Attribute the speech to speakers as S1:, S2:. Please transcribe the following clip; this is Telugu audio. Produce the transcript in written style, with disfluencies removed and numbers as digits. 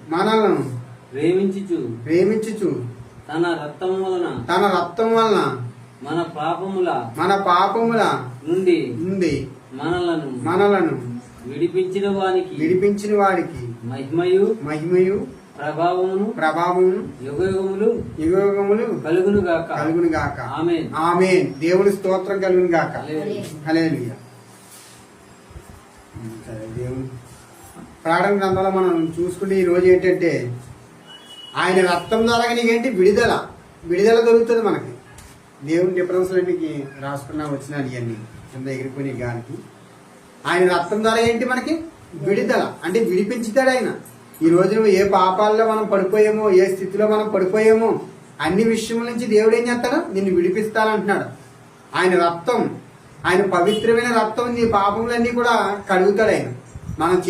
S1: మనలను
S2: ప్రేమించుచు
S1: తన రక్తం వలన మన పాపముల నుండి మనలను విడిపించిన వాడికి మహిమయు ప్రభావమును యుగయుగములు కలుగును గాక. ఆమేన్. దేవుని స్తోత్రం కలుగును గాక. హల్లెలూయా. సరే, దేవుని ప్రకటన గ్రంథంలో మనం చూసుకుంటే ఈ రోజు ఏంటంటే ఆయన రక్తం ద్వారా నీకేంటి విడుదల దొరుకుతుంది మనకి. దేవుని డిఫరెన్స్ మీకు రాసుకున్నా వచ్చినాను ఇవన్నీ కింద ఎగిరిపోయిన గాలికి. ఆయన రక్తం ద్వారా ఏంటి మనకి విడుదల అంటే విడిపించుతాడు ఆయన. ఈ రోజు నువ్వు ఏ పాపాల్లో మనం పడిపోయామో, ఏ స్థితిలో మనం పడిపోయామో అన్ని విషయముల నుంచి దేవుడు ఏం చేస్తాడు, నిన్ను విడిపిస్తానంటున్నాడు. ఆయన రక్తం, ఆయన పవిత్రమైన రక్తం నీ పాపములన్నీ కూడా కడుగుతాడు ఆయన. మనం